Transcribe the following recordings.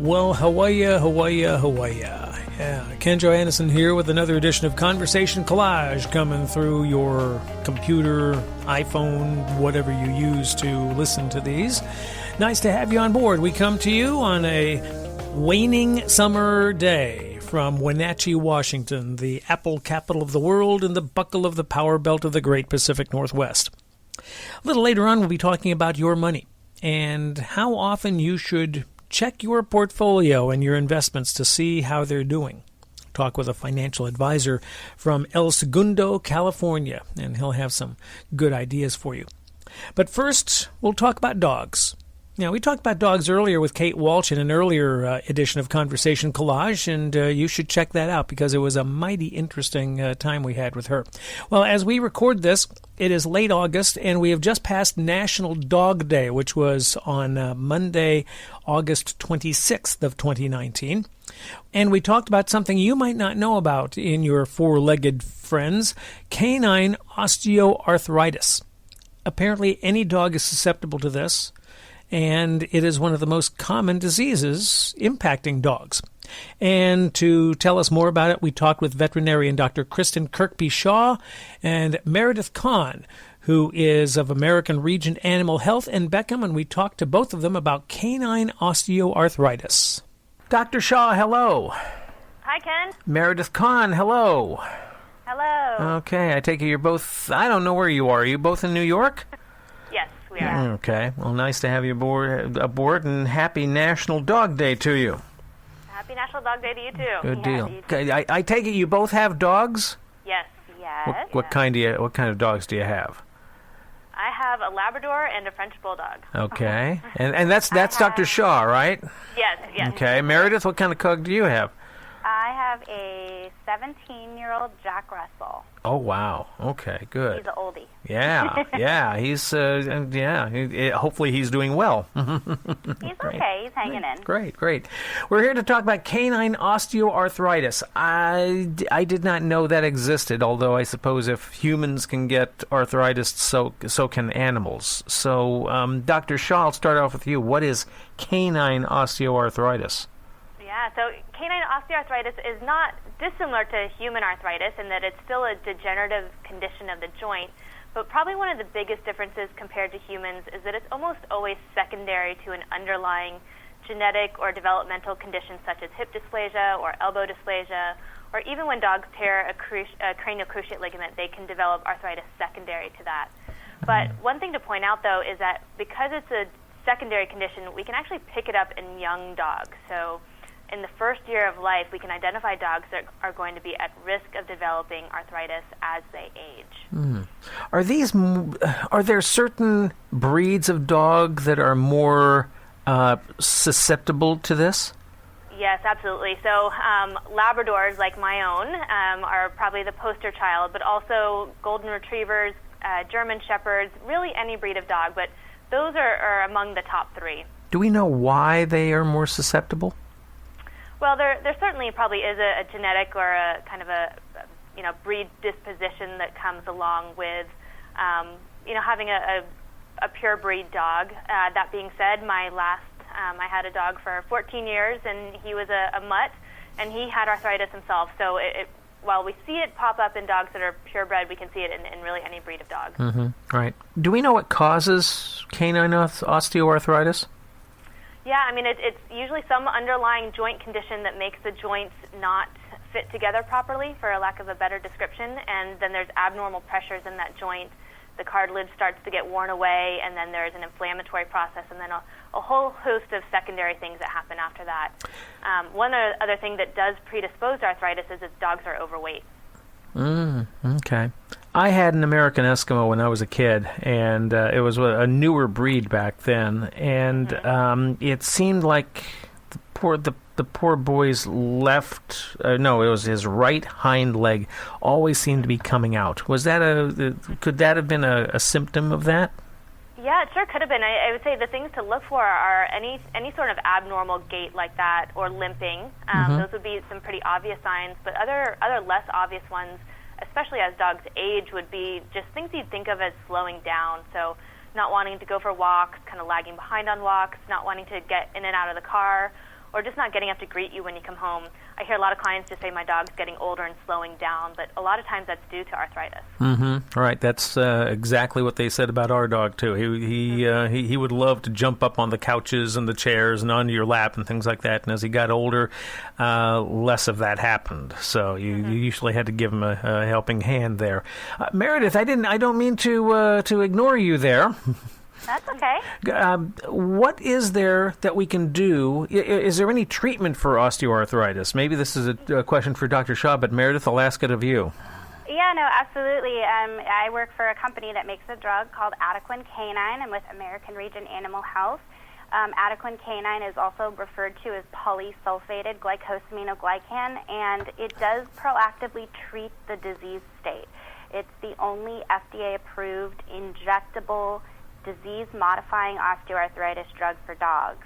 Well, Hawaii. Yeah, Ken Johannesson here with another edition of Conversation Collage coming through your computer, iPhone, whatever you use to listen to these. Nice to have you on board. We come to you on a waning summer day from Wenatchee, Washington, the apple capital of the world and the buckle of the power belt of the great Pacific Northwest. A little later on, we'll be talking about your money and how often you should check your portfolio and your investments to see how they're doing. Talk with a financial advisor from El Segundo, California, and he'll have some good ideas for you. But first, we'll talk about dogs. Now, we talked about dogs earlier with Kate Walsh in an earlier edition of Conversation Collage, and you should check that out because it was a mighty interesting time we had with her. Well, as we record this, it is late August, and we have just passed National Dog Day, which was on Monday, August 26th of 2019. And we talked about something you might not know about in your four-legged friends, canine osteoarthritis. Apparently, any dog is susceptible to this, and it is one of the most common diseases impacting dogs. And to tell us more about it, we talked with veterinarian Dr. Kristen Kirkby-Shaw and Meredith Kahn, who is of American Regent Animal Health in Beckham, and we talked to both of them about canine osteoarthritis. Dr. Shaw, hello. Hi, Ken. Meredith Kahn, hello. Hello. Okay, I take it you're both, I don't know where you are. Are you both in New York? Yes, we are. Okay, well, nice to have you aboard, and happy National Dog Day to you. Happy National Dog Day to you, too. Good Yeah, deal. you too. Okay, I take it you both have dogs? Yes. What kind of dogs do you have? I have a Labrador and a French Bulldog. Okay, and that's Dr. Shaw, right? Yes. Okay, Meredith, what kind of cug do you have? I have a 17-year-old Jack Russell. Oh, wow. Okay, good. He's an oldie. Yeah. He's hopefully he's doing well. He's okay. He's hanging in. Great. We're here to talk about canine osteoarthritis. I did not know that existed, although I suppose if humans can get arthritis, so can animals. So, Dr. Shaw, I'll start off with you. What is canine osteoarthritis? Yeah, so canine osteoarthritis is not dissimilar to human arthritis in that it's still a degenerative condition of the joint, but probably one of the biggest differences compared to humans is that it's almost always secondary to an underlying genetic or developmental condition such as hip dysplasia or elbow dysplasia, or even when dogs tear a cranial cruciate ligament, they can develop arthritis secondary to that. But one thing to point out, though, is that because it's a secondary condition, we can actually pick it up in young dogs. So in the first year of life, we can identify dogs that are going to be at risk of developing arthritis as they age. Are there certain breeds of dog that are more susceptible to this? Yes, absolutely. So Labradors, like my own, are probably the poster child, but also Golden Retrievers, German Shepherds, really any breed of dog, but those are among the top three. Do we know why they are more susceptible? Well, there certainly probably is a genetic or a kind of a breed disposition that comes along with having a pure breed dog. That being said, I had a dog for 14 years, and he was a mutt, and he had arthritis himself. So while we see it pop up in dogs that are purebred, we can see it in really any breed of dog. Mm-hmm. Right. Do we know what causes canine osteoarthritis? Yeah, I mean, it's usually some underlying joint condition that makes the joints not fit together properly, for a lack of a better description, and then there's abnormal pressures in that joint. The cartilage starts to get worn away, and then there's an inflammatory process, and then a whole host of secondary things that happen after that. One other thing that does predispose to arthritis is if dogs are overweight. Okay. I had an American Eskimo when I was a kid, and it was a newer breed back then, and it seemed like the poor boy's it was his right hind leg always seemed to be coming out. Could that have been a symptom of that? Yeah, it sure could have been. I would say the things to look for are any sort of abnormal gait like that, or limping. Those would be some pretty obvious signs, but other less obvious ones, especially as dogs age, would be just things you'd think of as slowing down. So not wanting to go for walks, kind of lagging behind on walks, not wanting to get in and out of the car, or just not getting up to greet you when you come home. I hear a lot of clients just say my dog's getting older and slowing down, but a lot of times that's due to arthritis. Mm-hmm. Right. That's exactly what they said about our dog too. He would love to jump up on the couches and the chairs and onto your lap and things like that. And as he got older, less of that happened. So you usually had to give him a helping hand there. Meredith, I don't mean to ignore you there. That's okay. What is there that we can do? Is there any treatment for osteoarthritis? Maybe this is a question for Dr. Shaw, but Meredith, I'll ask it of you. Yeah, no, absolutely. I work for a company that makes a drug called Adequan Canine. I'm with American Region Animal Health. Adequan Canine is also referred to as polysulfated glycosaminoglycan, and it does proactively treat the disease state. It's the only FDA-approved injectable disease-modifying osteoarthritis drug for dogs.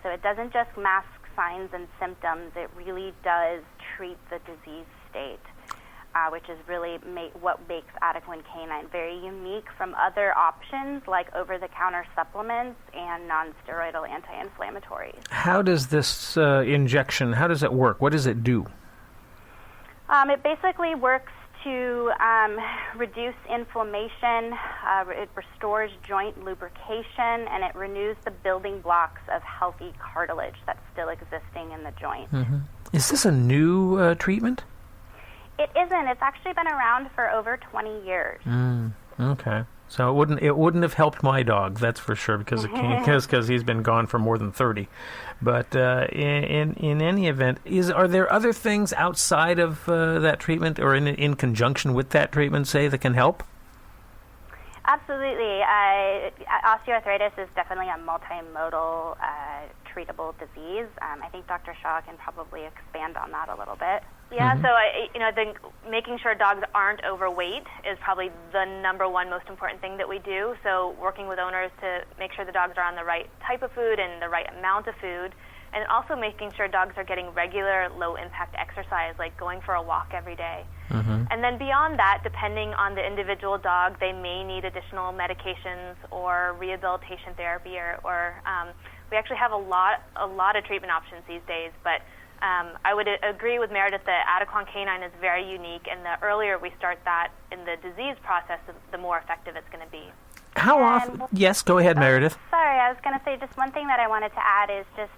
So it doesn't just mask signs and symptoms, it really does treat the disease state, which is really what makes Adequan Canine very unique from other options like over-the-counter supplements and non-steroidal anti-inflammatories. How does this injection, how does it work? What does it do? It basically works to reduce inflammation, it restores joint lubrication, and it renews the building blocks of healthy cartilage that's still existing in the joint. Mm-hmm. Is this a new treatment? It isn't. It's actually been around for over 20 years. Okay. So it wouldn't have helped my dog, that's for sure, because he's been gone for more than 30. But in any event, are there other things outside of that treatment or in conjunction with that treatment, say, that can help? Absolutely. Osteoarthritis is definitely a multimodal treatable disease. I think Dr. Shaw can probably expand on that a little bit. Yeah, so I think making sure dogs aren't overweight is probably the number one most important thing that we do. So working with owners to make sure the dogs are on the right type of food and the right amount of food, and also making sure dogs are getting regular low-impact exercise, like going for a walk every day. And then beyond that, depending on the individual dog, they may need additional medications or rehabilitation therapy, or we actually have a lot of treatment options these days, but I would agree with Meredith that Adequan Canine is very unique, and the earlier we start that in the disease process, the more effective it's going to be. How often? Yes, go ahead, Meredith. Sorry, I was going to say just one thing that I wanted to add is just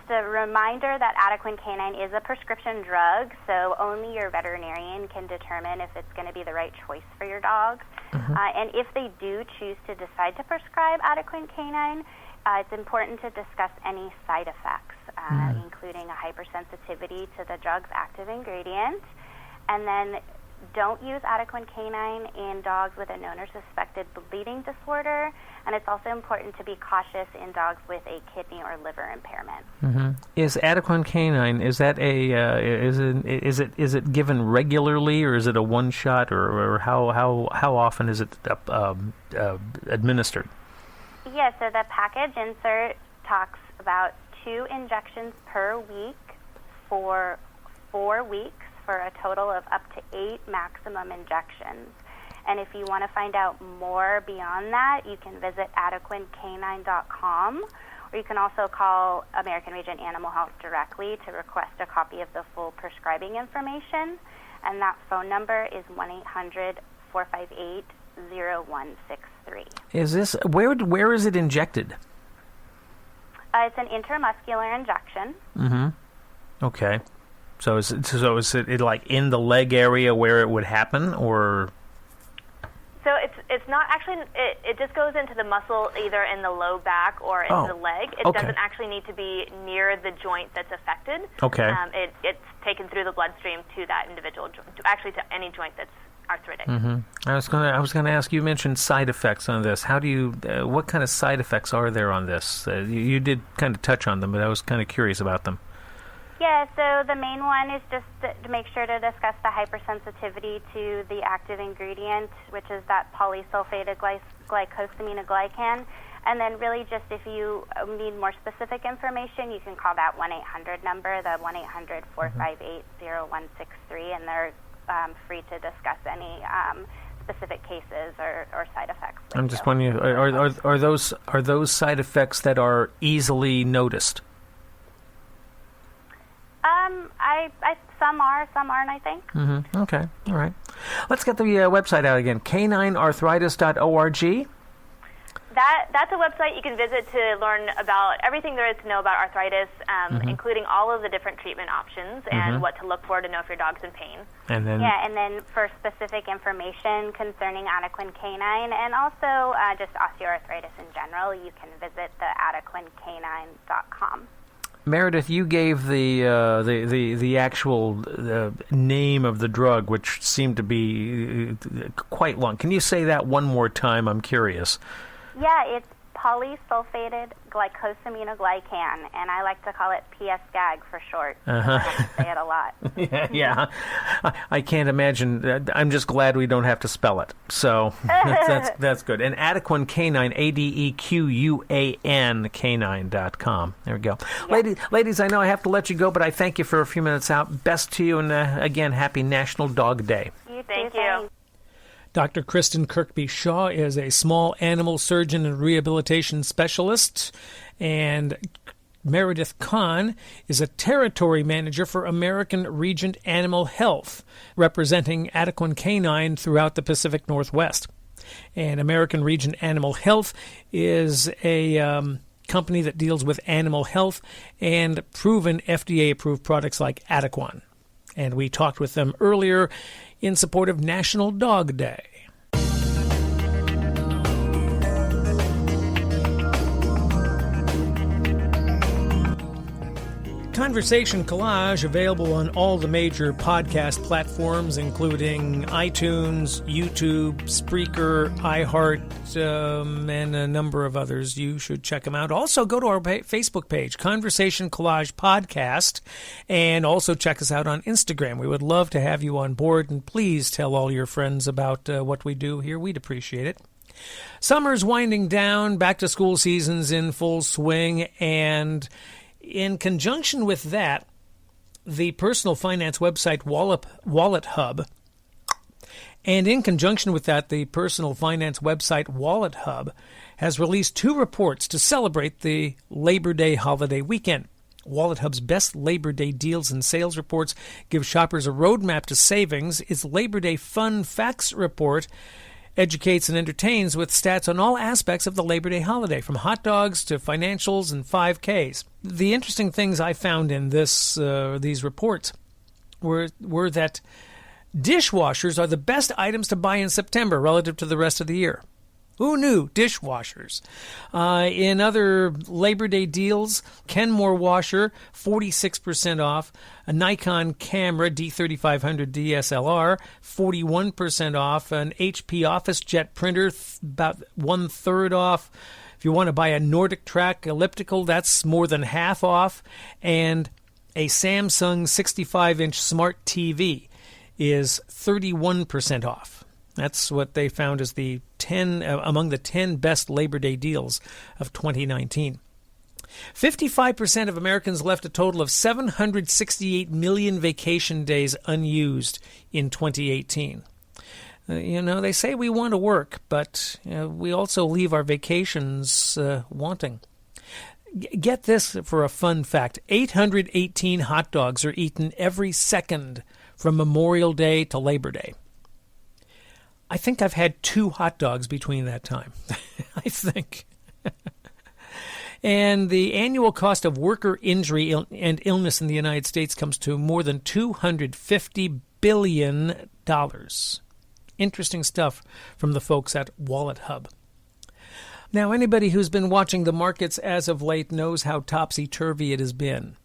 a reminder that Adequan Canine is a prescription drug, so only your veterinarian can determine if it's going to be the right choice for your dog. And if they do choose to decide to prescribe Adequan Canine, it's important to discuss any side effects, including a hypersensitivity to the drug's active ingredient. And then don't use Adequan Canine in dogs with a known or suspected bleeding disorder. And it's also important to be cautious in dogs with a kidney or liver impairment. Is Adequan Canine, is that is it given regularly, or is it a one shot, or how often is it administered? Yeah, so the package insert talks about 2 injections per week for 4 weeks for a total of up to 8 maximum injections. And if you want to find out more beyond that, you can visit adequancanine.com, or you can also call American Region Animal Health directly to request a copy of the full prescribing information. And that phone number is 1-800-458-0163. Is this where is it injected? It's an intramuscular injection. Okay. So is it like in the leg area where it would happen, or? So it's not actually. It just goes into the muscle either in the low back or into the leg. It doesn't actually need to be near the joint that's affected. Okay. It's taken through the bloodstream to that individual joint, actually to any joint that's arthritic. I was gonna ask. You mentioned side effects on this. How do you? What kind of side effects are there on this? You did kind of touch on them, but I was kind of curious about them. Yeah, so the main one is just to make sure to discuss the hypersensitivity to the active ingredient, which is that polysulfated glycosaminoglycan. And then really just if you need more specific information, you can call that 1-800 number, the 1-800-458-0163, and they're free to discuss any specific cases or side effects. I'm just wondering, are those side effects that are easily noticed? Some are, some aren't, I think. Mm-hmm. Okay. All right. Let's get the website out again. caninearthritis.org. That's a website you can visit to learn about everything there is to know about arthritis, including all of the different treatment options and what to look for to know if your dog's in pain. And then for specific information concerning Adequan Canine and also just osteoarthritis in general, you can visit the adequancanine.com. Meredith, you gave the actual name of the drug, which seemed to be quite long. Can you say that one more time? I'm curious. Yeah, it's polysulfated glycosaminoglycan, and I like to call it PSGAG for short. I have to say it a lot. Yeah. I can't imagine. I'm just glad we don't have to spell it. So that's good. And Adequan Canine, ADEQUAN canine.com. There we go. Yeah. Ladies, I know I have to let you go, but I thank you for a few minutes out. Best to you, and again, happy National Dog Day. Thank you. Dr. Kristen Kirkby Shaw is a small animal surgeon and rehabilitation specialist, and Meredith Kahn is a territory manager for American Regent Animal Health, representing Adequan Canine throughout the Pacific Northwest. And American Regent Animal Health is a company that deals with animal health and proven FDA-approved products like Adequan. And we talked with them earlier in support of National Dog Day. Conversation Collage available on all the major podcast platforms, including iTunes, YouTube, Spreaker, iHeart, and a number of others. You should check them out. Also, go to our Facebook page, Conversation Collage Podcast, and also check us out on Instagram. We would love to have you on board, and please tell all your friends about what we do here. We'd appreciate it. Summer's winding down, back-to-school season's in full swing, and in conjunction with that, the personal finance website Wallet Hub, and in conjunction with that, the personal finance website Wallet Hub has released 2 reports to celebrate the Labor Day holiday weekend. Wallet Hub's best Labor Day deals and sales reports give shoppers a roadmap to savings. Its Labor Day Fun Facts report educates and entertains with stats on all aspects of the Labor Day holiday, from hot dogs to financials and 5Ks. The interesting things I found in these reports were that dishwashers are the best items to buy in September relative to the rest of the year. Who knew? Dishwashers. In other Labor Day deals, Kenmore washer, 46% off. A Nikon camera, D3500 DSLR, 41% off. An HP OfficeJet printer, about 1/3 off. If you want to buy a Nordic Track elliptical, that's more than half off. And a Samsung 65-inch smart TV is 31% off. That's what they found as the among the 10 best Labor Day deals of 2019. 55% of Americans left a total of 768 million vacation days unused in 2018. They say we want to work, but we also leave our vacations wanting. Get this for a fun fact. 818 hot dogs are eaten every second from Memorial Day to Labor Day. I think I've had 2 hot dogs between that time. I think. And the annual cost of worker injury and illness in the United States comes to more than $250 billion. Interesting stuff from the folks at Wallet Hub. Now, anybody who's been watching the markets as of late knows how topsy-turvy it has been.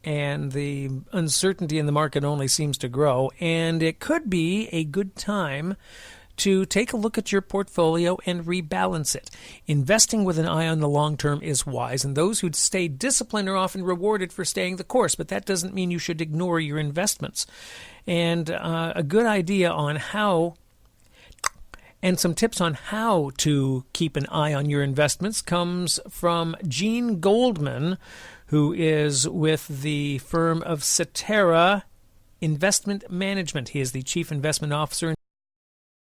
And the uncertainty in the market only seems to grow. And it could be a good time to take a look at your portfolio and rebalance it. Investing with an eye on the long term is wise, and those who stay disciplined are often rewarded for staying the course, but that doesn't mean you should ignore your investments. And a good idea on how, and some tips on how to keep an eye on your investments comes from Gene Goldman, who is with the firm of Cetera Investment Management. He is the Chief Investment Officer